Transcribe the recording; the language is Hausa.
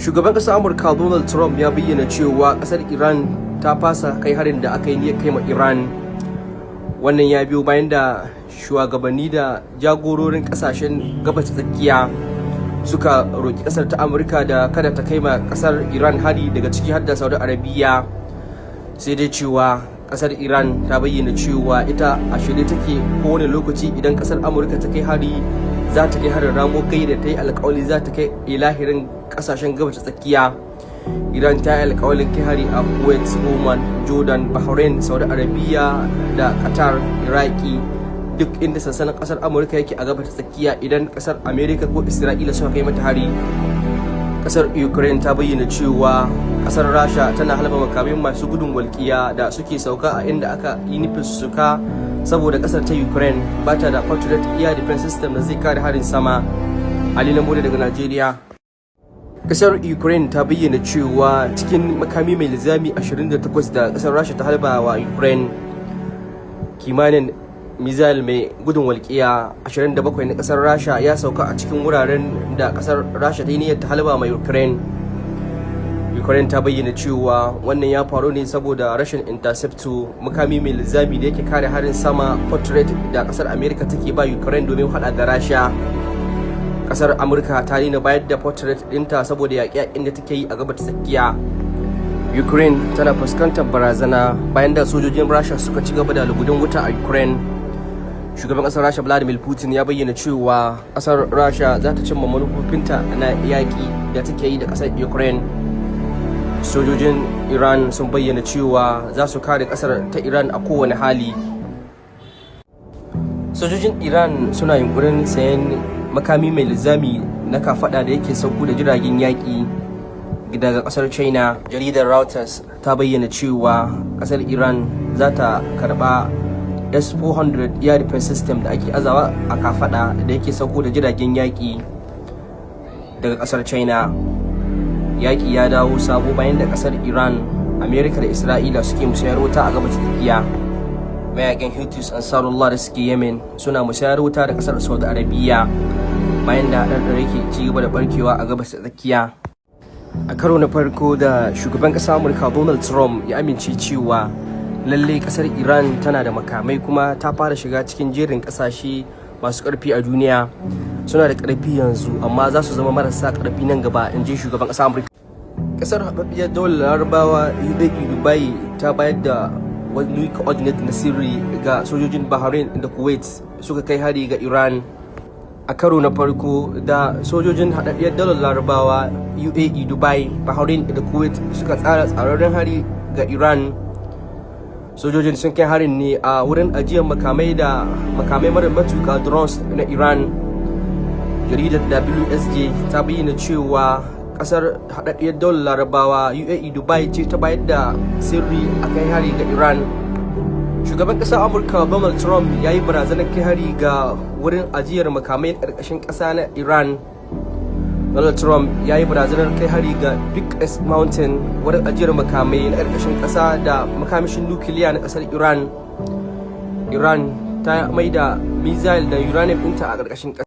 Shugaban ƙasar Amurka Donald Trump ya bayyana cewa ƙasar Iran ta fasa kai harin da aka yi niyyar kai ma Iran. Wannan ya biyo bayan da shugabanni da jagororin ƙasashen gabas tsakiya suka roƙi ƙasar ta Amurka da kada ta kai ma ƙasar Iran hari, daga ciki har da Saudi Arabia. Sai dai cewa ƙasar Iran ta bayyana cewa ita a shirye take kowane lokaci idan ƙasar Amurka ta kai hari za ta kai harin ramo kai da ta yi alƙawali za ta kai ilahirin ƙasashen gabas tsakiya. Iran ta yi alƙawalin kai hari a Kuwait, Oman, Jordan, Bahrain, Saudi Arabia da Qatar, Iraki, duk inda sansanin ƙasar Amurka yake a gabas tsakiya idan ƙasar Amerika ko Isra'ila suka kai mata hari. Ƙasar Ukraine ta bayyana cewa ƙasar Rasha tana halba makamai masu gudun walƙiya da suke sauka a inda aka yi nufin suka, saboda ƙasar ta Ukraine ba ta da Patriot Air Defense System da zai kare harin sama. Ali Lamurde daga Najeriya. Kasar Ukraine ta bayyana cewa cikin makami mai linzami 28 da kasar Rasha ta halba wa Ukraine, kimanin missile mai gudun walƙiya 27 na kasar Rasha ya sauka a cikin wuraren da kasar Rasha ta yi niyyar ta halba mai Ukraine. Ukraine ta bayyana cewa wannan ya faru ne saboda rashin interceptor, makami mai linzami da yake kare harin sama Patriot da kasar America take ba Ukraine domin hada da Rasha. Kasar Amurka ta daina bayar da portrait dinta saboda yaƙe-yaƙen da take yi a gabas tsakiya. Ukraine tana fuskantar barazana bayan da sojojin Rasha suka ci gaba da lugudin wuta a Ukraine. Shugaban kasar Rasha Vladimir Putin ya bayyana cewa kasar Rasha za ta cimma manufofinta na yaƙi da take yi da kasar Ukraine. Sojojin Iran sun bayyana cewa za su kare kasar ta Iran a kowane hali. Sojojin Iran suna yunkurin sayan makami mai linzami na kafada da yake sauko da jiragen yaƙi daga ƙasar China. Jaridar Reuters ta bayyana cewa ƙasar Iran za ta karɓa S-400 Air Defense System da ake azawa a kafada da yake sauko da jiragen yaƙi daga ƙasar China. Yaƙi ya dawo sabo bayan da ƙasar Iran, Amerika da Isra'ila suke musayar wuta a gabas tsakiya. Mayakan Houthis Ansarullah da suke Yemen suna musayar wuta da ƙasar Saudi Arabia bayan da ɗarɗare ke ci gaba da barkewa a gabas tsakiya. A karo na farko da shugaban ƙasar Amurka Donald Trump ya amince cewa lallai ƙasar Iran tana da makamai kuma ta fara shiga cikin jerin ƙasashe masu ƙarfi a duniya. Suna da ƙarfi yanzu amma za su zama marasa ƙarfi nan gaba, in ji shugaban ƙasar Amurka. Ƙasar haɓaɓɓiyar daular Larabawa UAE Dubai ta bayar da wani coordinate na sirri ga sojojin Bahrain da Kuwait suka kai hari ga Iran. A karo na farko da sojojin haɗaɗɗiyar dalar Larabawa UAE Dubai, Bahrain da Kuwait suka tsara tsararren hari ga Iran. Sojojin sun kai harin ne a wurin ajiyar makamai da makamai mara matuka drones na Iran. Jaridar WSJ ta bayyana cewa kasar haɗaɗɗiyar daular Larabawa UAE Dubai ce ta bayar da sirri a kai hari ga Iran. Shugaban ƙasar Amurka Donald Trump ya yi barazanar kai hari ga wurin ajiyar makamai ƙarƙashin ƙasa na Iran. Donald Trump ya yi barazanar kai hari ga Big Ass Mountain, wurin ajiyar makamai na ƙarƙashin ƙasa da makamashin nukiliya na ƙasar Iran. Iran ta maida missile da uranium ɗinta a ƙarƙashin ƙasa.